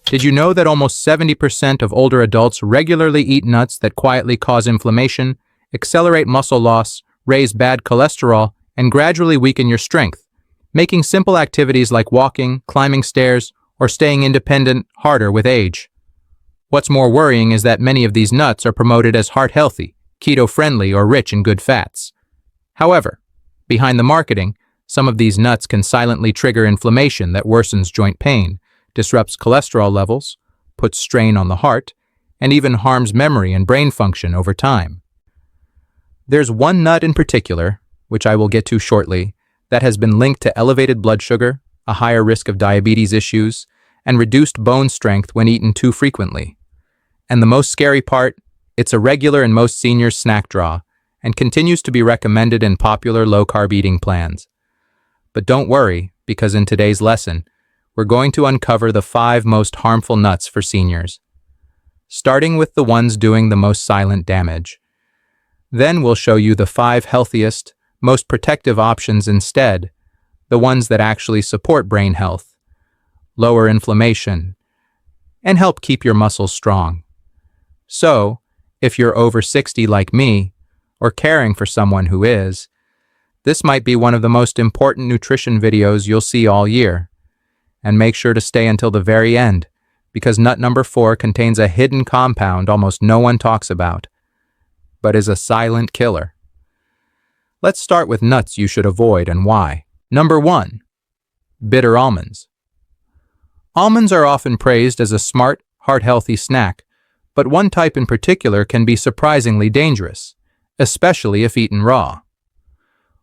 Did you know that almost 70% of older adults regularly eat nuts that quietly cause inflammation, accelerate muscle loss, raise bad cholesterol, and gradually weaken your strength, making simple activities like walking, climbing stairs, or staying independent harder with age? What's more worrying is that many of these nuts are promoted as heart-healthy, keto-friendly, or rich in good fats. However, behind the marketing, some of these nuts can silently trigger inflammation that worsens joint pain, disrupts cholesterol levels, puts strain on the heart, and even harms memory and brain function over time. There's one nut in particular, which I will get to shortly, that has been linked to elevated blood sugar, a higher risk of diabetes issues, and reduced bone strength when eaten too frequently. And the most scary part, it's a regular in most seniors' snack drawer and continues to be recommended in popular low-carb eating plans. But don't worry, because in today's lesson, we're going to uncover the 5 most harmful nuts for seniors, starting with the ones doing the most silent damage. Then we'll show you the 5 healthiest, most protective options instead, the ones that actually support brain health, lower inflammation, and help keep your muscles strong. So, if you're over 60 like me, or caring for someone who is, this might be one of the most important nutrition videos you'll see all year. And make sure to stay until the very end, because nut number 4 contains a hidden compound almost no one talks about, but is a silent killer. Let's start with nuts you should avoid and why. Number 1. Bitter almonds. Almonds are often praised as a smart, heart-healthy snack, but one type in particular can be surprisingly dangerous, especially if eaten raw.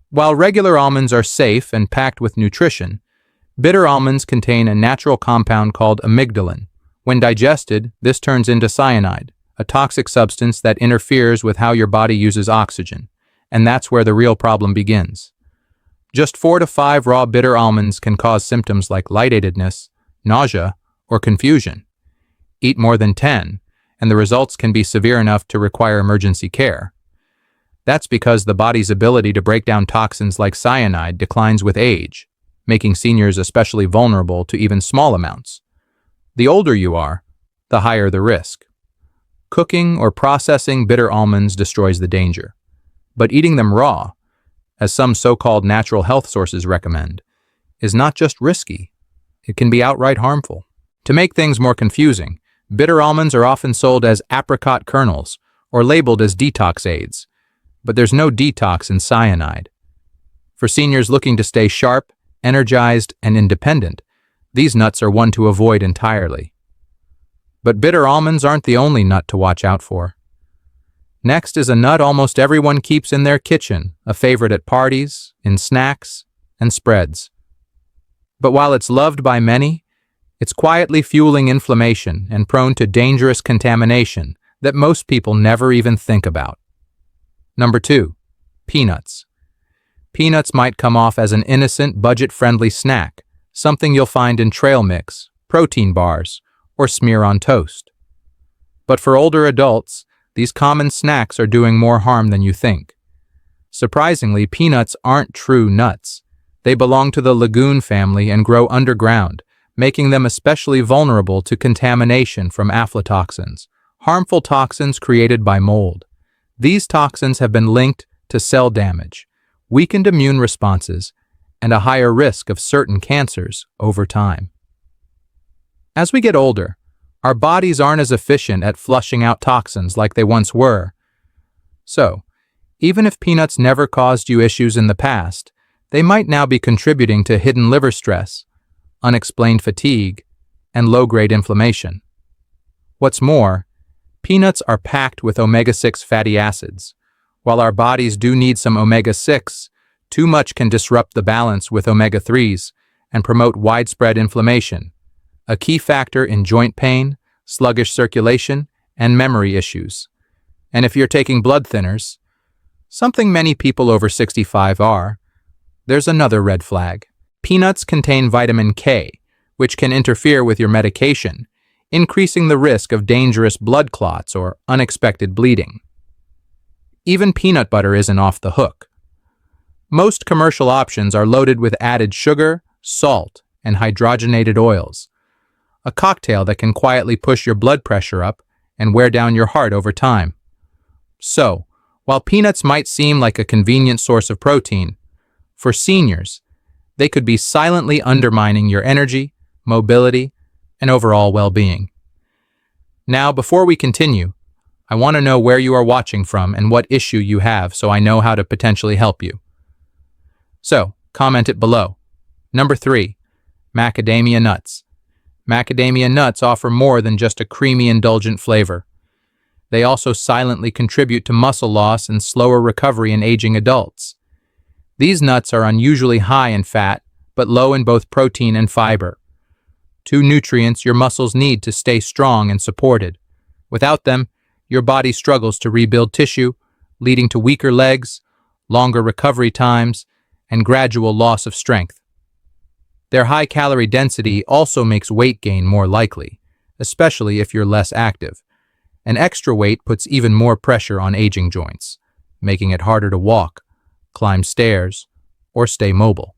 While regular almonds are safe and packed with nutrition, bitter almonds contain a natural compound called amygdalin. When digested, this turns into cyanide, a toxic substance that interferes with how your body uses oxygen, and that's where the real problem begins. Just 4 to 5 raw bitter almonds can cause symptoms like lightheadedness, nausea, or confusion. Eat more than 10, and the results can be severe enough to require emergency care. That's because the body's ability to break down toxins like cyanide declines with age, making seniors especially vulnerable to even small amounts. The older you are, the higher the risk. Cooking or processing bitter almonds destroys the danger, but eating them raw, as some so-called natural health sources recommend, is not just risky, it can be outright harmful. To make things more confusing, bitter almonds are often sold as apricot kernels or labeled as detox aids, but there's no detox in cyanide. For seniors looking to stay sharp, energized, and independent, these nuts are one to avoid entirely. But bitter almonds aren't the only nut to watch out for. Next is a nut almost everyone keeps in their kitchen, a favorite at parties, in snacks, and spreads. But while it's loved by many, it's quietly fueling inflammation and prone to dangerous contamination that most people never even think about. Number 2. Peanuts. Peanuts might come off as an innocent, budget-friendly snack, something you'll find in trail mix, protein bars, or smear on toast. But for older adults, these common snacks are doing more harm than you think. Surprisingly, peanuts aren't true nuts. They belong to the legume family and grow underground, making them especially vulnerable to contamination from aflatoxins, harmful toxins created by mold. These toxins have been linked to cell damage, weakened immune responses, and a higher risk of certain cancers over time. As we get older, our bodies aren't as efficient at flushing out toxins like they once were. So, even if peanuts never caused you issues in the past, they might now be contributing to hidden liver stress, unexplained fatigue, and low-grade inflammation. What's more, peanuts are packed with omega-6 fatty acids. While our bodies do need some omega-6, too much can disrupt the balance with omega-3s and promote widespread inflammation, a key factor in joint pain, sluggish circulation, and memory issues. And if you're taking blood thinners, something many people over 65 are, there's another red flag. Peanuts contain vitamin K, which can interfere with your medication, increasing the risk of dangerous blood clots or unexpected bleeding. Even peanut butter isn't off the hook. Most commercial options are loaded with added sugar, salt, and hydrogenated oils. a cocktail that can quietly push your blood pressure up and wear down your heart over time. So, while peanuts might seem like a convenient source of protein, for seniors, they could be silently undermining your energy, mobility, and overall well-being. Now, before we continue, I want to know where you are watching from and what issue you have so I know how to potentially help you. So, comment it below. Number 3, macadamia nuts. Macadamia nuts offer more than just a creamy, indulgent flavor. They also silently contribute to muscle loss and slower recovery in aging adults. These nuts are unusually high in fat, but low in both protein and fiber. Two nutrients your muscles need to stay strong and supported. Without them, your body struggles to rebuild tissue, leading to weaker legs, longer recovery times, and gradual loss of strength. Their high calorie density also makes weight gain more likely, especially if you're less active. And extra weight puts even more pressure on aging joints, making it harder to walk, climb stairs, or stay mobile.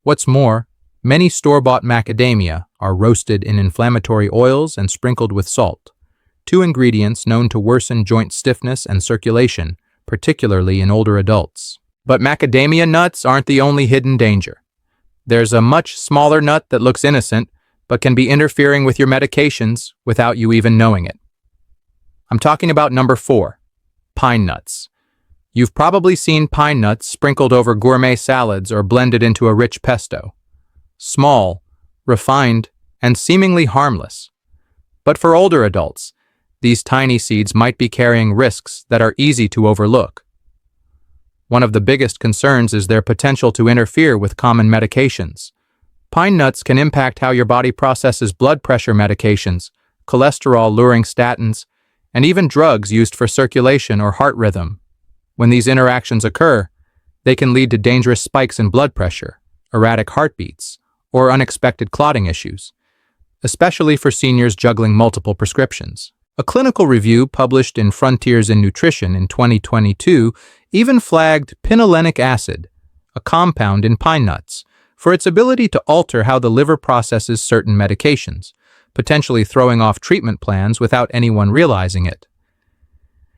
What's more, many store-bought macadamia are roasted in inflammatory oils and sprinkled with salt, two ingredients known to worsen joint stiffness and circulation, particularly in older adults. But macadamia nuts aren't the only hidden danger. There's a much smaller nut that looks innocent, but can be interfering with your medications without you even knowing it. I'm talking about number 4, pine nuts. You've probably seen pine nuts sprinkled over gourmet salads or blended into a rich pesto. Small, refined, and seemingly harmless. But for older adults, these tiny seeds might be carrying risks that are easy to overlook. One of the biggest concerns is their potential to interfere with common medications. Pine nuts can impact how your body processes blood pressure medications, cholesterol-lowering statins, and even drugs used for circulation or heart rhythm. When these interactions occur, they can lead to dangerous spikes in blood pressure, erratic heartbeats, or unexpected clotting issues, especially for seniors juggling multiple prescriptions. A clinical review published in Frontiers in Nutrition in 2022 even flagged pinolenic acid, a compound in pine nuts, for its ability to alter how the liver processes certain medications, potentially throwing off treatment plans without anyone realizing it.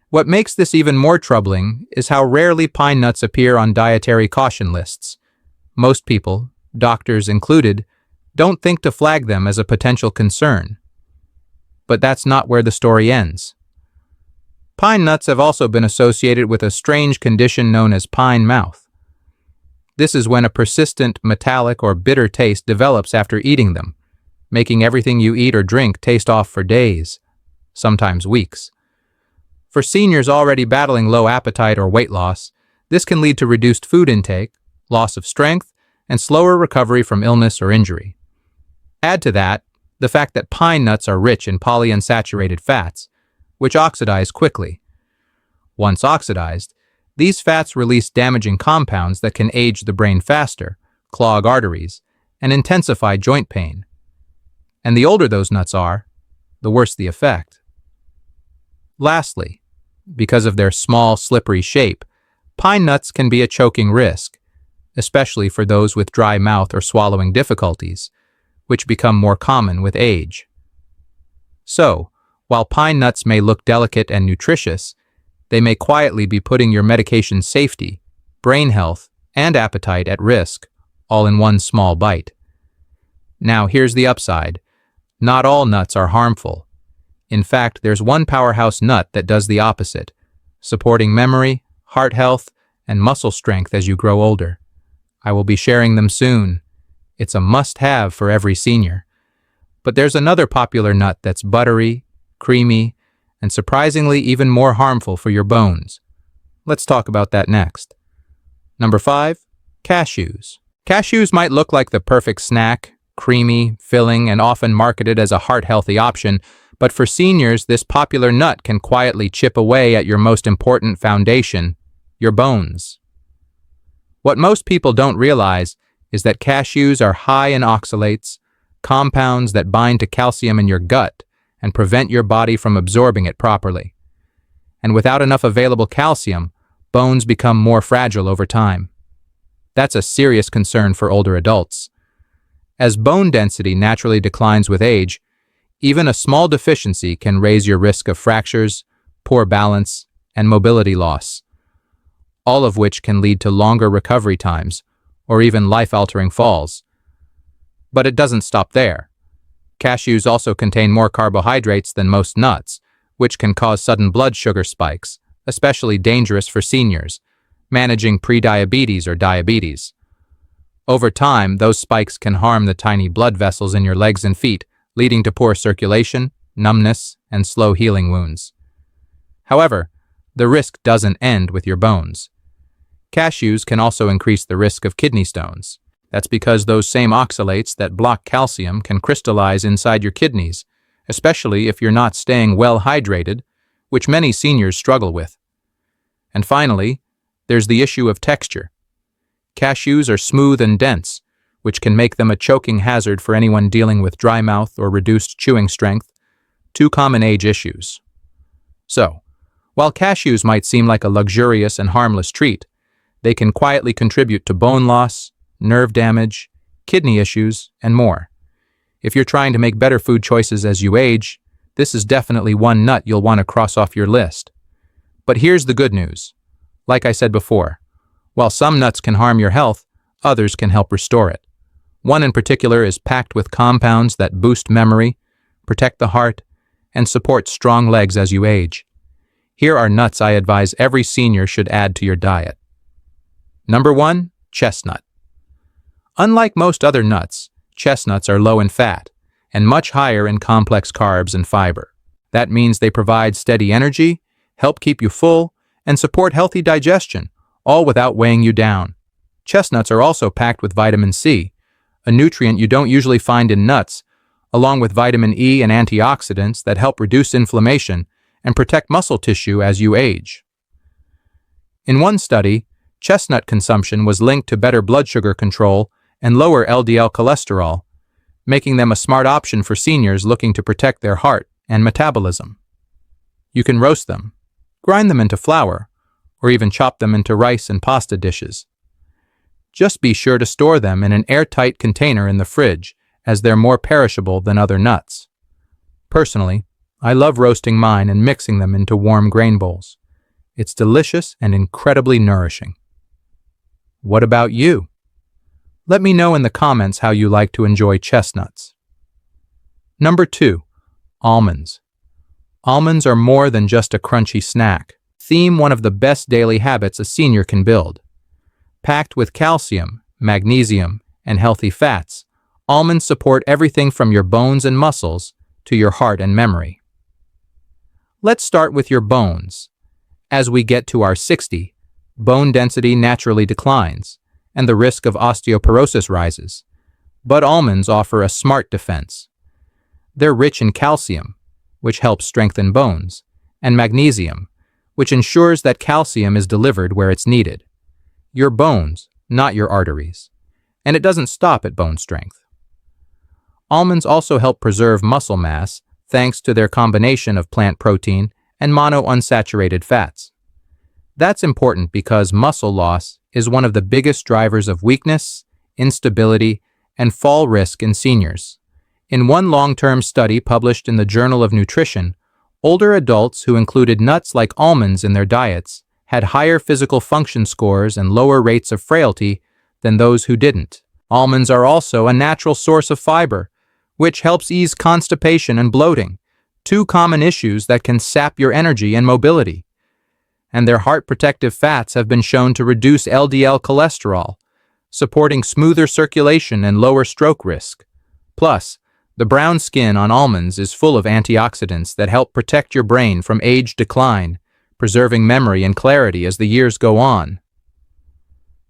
What makes this even more troubling is how rarely pine nuts appear on dietary caution lists. Most people, doctors included, don't think to flag them as a potential concern. But that's not where the story ends. Pine nuts have also been associated with a strange condition known as pine mouth. This is when a persistent, metallic, or bitter taste develops after eating them, making everything you eat or drink taste off for days, sometimes weeks. For seniors already battling low appetite or weight loss, this can lead to reduced food intake, loss of strength, and slower recovery from illness or injury. Add to that the fact that pine nuts are rich in polyunsaturated fats, which oxidize quickly. Once oxidized, these fats release damaging compounds that can age the brain faster, clog arteries, and intensify joint pain. And the older those nuts are, the worse the effect. Lastly, because of their small, slippery shape, pine nuts can be a choking risk, especially for those with dry mouth or swallowing difficulties, which become more common with age. So, while pine nuts may look delicate and nutritious, they may quietly be putting your medication safety, brain health, and appetite at risk, all in one small bite. Now, here's the upside. Not all nuts are harmful. In fact, there's one powerhouse nut that does the opposite, supporting memory, heart health, and muscle strength as you grow older. I will be sharing them soon. It's a must-have for every senior. But there's another popular nut that's buttery, creamy, and surprisingly even more harmful for your bones. Let's talk about that next. Number 5, cashews. Cashews might look like the perfect snack, creamy, filling, and often marketed as a heart-healthy option, but for seniors, this popular nut can quietly chip away at your most important foundation, your bones. What most people don't realize is that cashews are high in oxalates, compounds that bind to calcium in your gut and prevent your body from absorbing it properly. And without enough available calcium, bones become more fragile over time. That's a serious concern for older adults. As bone density naturally declines with age, even a small deficiency can raise your risk of fractures, poor balance, and mobility loss, all of which can lead to longer recovery times or even life-altering falls. But it doesn't stop there. Cashews also contain more carbohydrates than most nuts, which can cause sudden blood sugar spikes, especially dangerous for seniors managing prediabetes or diabetes. Over time, those spikes can harm the tiny blood vessels in your legs and feet, leading to poor circulation, numbness, and slow healing wounds. However, the risk doesn't end with your bones. Cashews can also increase the risk of kidney stones. That's because those same oxalates that block calcium can crystallize inside your kidneys, especially if you're not staying well hydrated, which many seniors struggle with. And finally, there's the issue of texture. Cashews are smooth and dense, which can make them a choking hazard for anyone dealing with dry mouth or reduced chewing strength, two common age issues. So, while cashews might seem like a luxurious and harmless treat, they can quietly contribute to bone loss, nerve damage, kidney issues, and more. If you're trying to make better food choices as you age, this is definitely one nut you'll want to cross off your list. But here's the good news. Like I said before, while some nuts can harm your health, others can help restore it. One in particular is packed with compounds that boost memory, protect the heart, and support strong legs as you age. Here are nuts I advise every senior should add to your diet. Number 1, chestnut. Unlike most other nuts, chestnuts are low in fat and much higher in complex carbs and fiber. That means they provide steady energy, help keep you full, and support healthy digestion, all without weighing you down. Chestnuts are also packed with vitamin C, a nutrient you don't usually find in nuts, along with vitamin E and antioxidants that help reduce inflammation and protect muscle tissue as you age. In one study, chestnut consumption was linked to better blood sugar control and lower LDL cholesterol, making them a smart option for seniors looking to protect their heart and metabolism. You can roast them, grind them into flour, or even chop them into rice and pasta dishes. Just be sure to store them in an airtight container in the fridge, as they're more perishable than other nuts. Personally, I love roasting mine and mixing them into warm grain bowls. It's delicious and incredibly nourishing. What about you? Let me know in the comments how you like to enjoy chestnuts. Number 2, almonds. Almonds are more than just a crunchy snack. Theme one of the best daily habits a senior can build. Packed with calcium, magnesium, and healthy fats, almonds support everything from your bones and muscles to your heart and memory. Let's start with your bones. As we get to our 60, bone density naturally declines, and the risk of osteoporosis rises. But almonds offer a smart defense. They're rich in calcium, which helps strengthen bones, and magnesium, which ensures that calcium is delivered where it's needed. Your bones, not your arteries. And it doesn't stop at bone strength. Almonds also help preserve muscle mass thanks to their combination of plant protein and monounsaturated fats. That's important because muscle loss is one of the biggest drivers of weakness, instability, and fall risk in seniors. In one long-term study published in the Journal of Nutrition, older adults who included nuts like almonds in their diets had higher physical function scores and lower rates of frailty than those who didn't. Almonds are also a natural source of fiber, which helps ease constipation and bloating, two common issues that can sap your energy and mobility. And their heart-protective fats have been shown to reduce LDL cholesterol, supporting smoother circulation and lower stroke risk. Plus, the brown skin on almonds is full of antioxidants that help protect your brain from age decline, preserving memory and clarity as the years go on.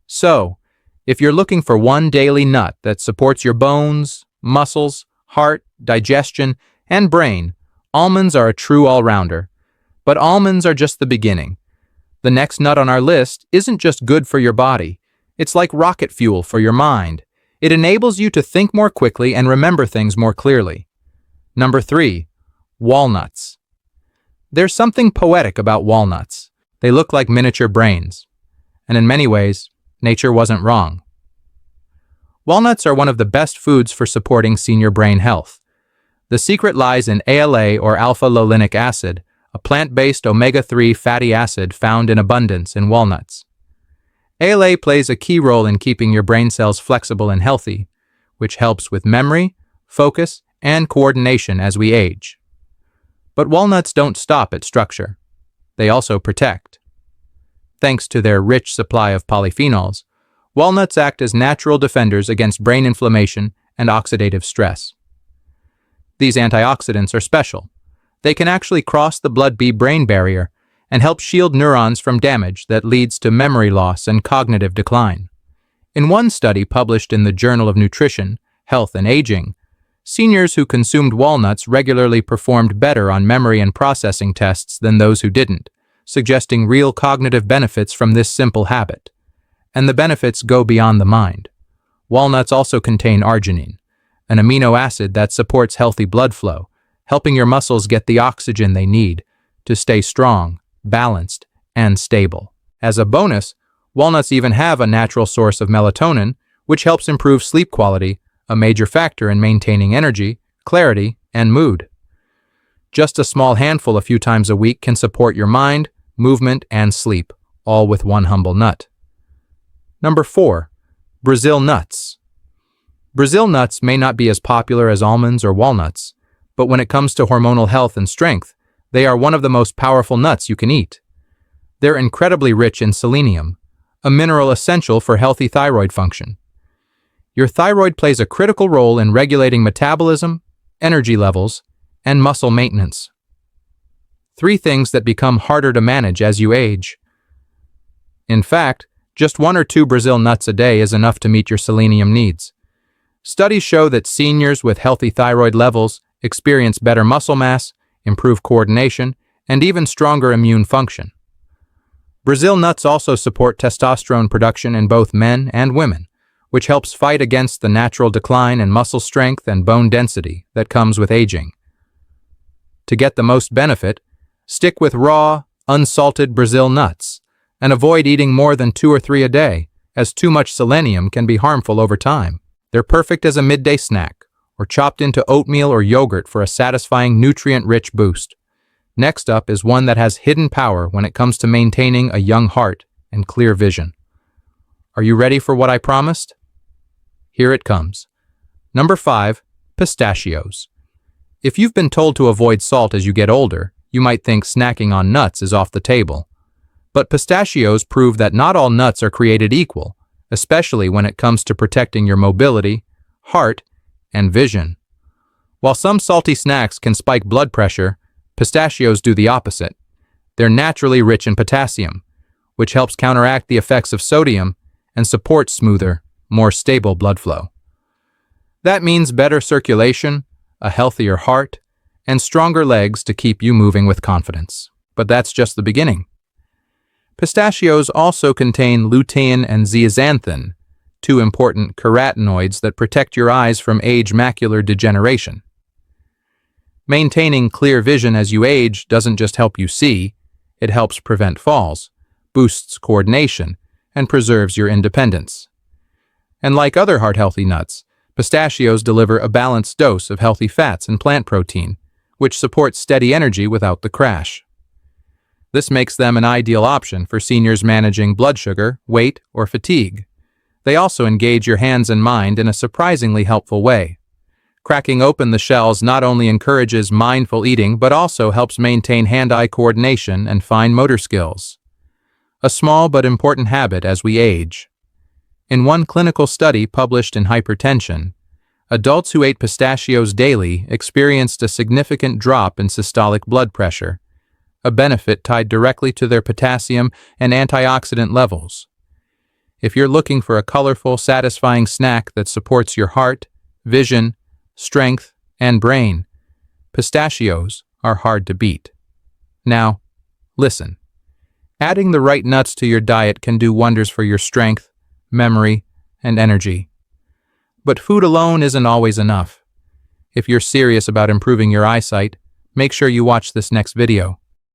So, if you're looking for one daily nut that supports your bones, muscles, heart, digestion, and brain, almonds are a true all-rounder. But almonds are just the beginning. The next nut on our list isn't just good for your body. It's like rocket fuel for your mind. It enables you to think more quickly and remember things more clearly. Number 3, walnuts. There's something poetic about walnuts. They look like miniature brains. And in many ways, nature wasn't wrong. Walnuts are one of the best foods for supporting senior brain health. The secret lies in ALA, or alpha-linolenic acid, a plant-based omega-3 fatty acid found in abundance in walnuts. ALA plays a key role in keeping your brain cells flexible and healthy, which helps with memory, focus, and coordination as we age. But walnuts don't stop at structure. They also protect. Thanks to their rich supply of polyphenols, walnuts act as natural defenders against brain inflammation and oxidative stress. These antioxidants are special. They can actually cross the blood-brain barrier and help shield neurons from damage that leads to memory loss and cognitive decline. In one study published in the Journal of Nutrition, Health and Aging, seniors who consumed walnuts regularly performed better on memory and processing tests than those who didn't, suggesting real cognitive benefits from this simple habit. And the benefits go beyond the mind. Walnuts also contain arginine, an amino acid that supports healthy blood flow, helping your muscles get the oxygen they need to stay strong, balanced, and stable. As a bonus, walnuts even have a natural source of melatonin, which helps improve sleep quality, a major factor in maintaining energy, clarity, and mood. Just a small handful a few times a week can support your mind, movement, and sleep, all with one humble nut. Number 4. Brazil nuts. Brazil nuts may not be as popular as almonds or walnuts, but when it comes to hormonal health and strength, they are one of the most powerful nuts you can eat. They're incredibly rich in selenium, a mineral essential for healthy thyroid function. Your thyroid plays a critical role in regulating metabolism, energy levels, and muscle maintenance. 3 things that become harder to manage as you age. In fact, just 1 or 2 Brazil nuts a day is enough to meet your selenium needs. Studies show that seniors with healthy thyroid levels experience better muscle mass, improved coordination, and even stronger immune function. Brazil nuts also support testosterone production in both men and women, which helps fight against the natural decline in muscle strength and bone density that comes with aging. To get the most benefit, stick with raw, unsalted Brazil nuts, and avoid eating more than 2 or 3 a day, as too much selenium can be harmful over time. They're perfect as a midday snack, or chopped into oatmeal or yogurt for a satisfying nutrient-rich boost. Next up is one that has hidden power when it comes to maintaining a young heart and clear vision. Are you ready for what I promised? Here it comes. Number 5, pistachios. If you've been told to avoid salt as you get older, you might think snacking on nuts is off the table. But pistachios prove that not all nuts are created equal, especially when it comes to protecting your mobility, heart, and vision. While some salty snacks can spike blood pressure, pistachios do the opposite. They're naturally rich in potassium, which helps counteract the effects of sodium and supports smoother, more stable blood flow. That means better circulation, a healthier heart, and stronger legs to keep you moving with confidence. But that's just the beginning. Pistachios also contain lutein and zeaxanthin, 2 important carotenoids that protect your eyes from age macular degeneration. Maintaining clear vision as you age doesn't just help you see, it helps prevent falls, boosts coordination, and preserves your independence. And like other heart-healthy nuts, pistachios deliver a balanced dose of healthy fats and plant protein, which supports steady energy without the crash. This makes them an ideal option for seniors managing blood sugar, weight, or fatigue. They also engage your hands and mind in a surprisingly helpful way. Cracking open the shells not only encourages mindful eating but also helps maintain hand-eye coordination and fine motor skills. A small but important habit as we age. In one clinical study published in Hypertension, adults who ate pistachios daily experienced a significant drop in systolic blood pressure, a benefit tied directly to their potassium and antioxidant levels. If you're looking for a colorful, satisfying snack that supports your heart, vision, strength, and brain, pistachios are hard to beat. Now, listen. Adding the right nuts to your diet can do wonders for your strength, memory, and energy. But food alone isn't always enough. If you're serious about improving your eyesight, make sure you watch this next video.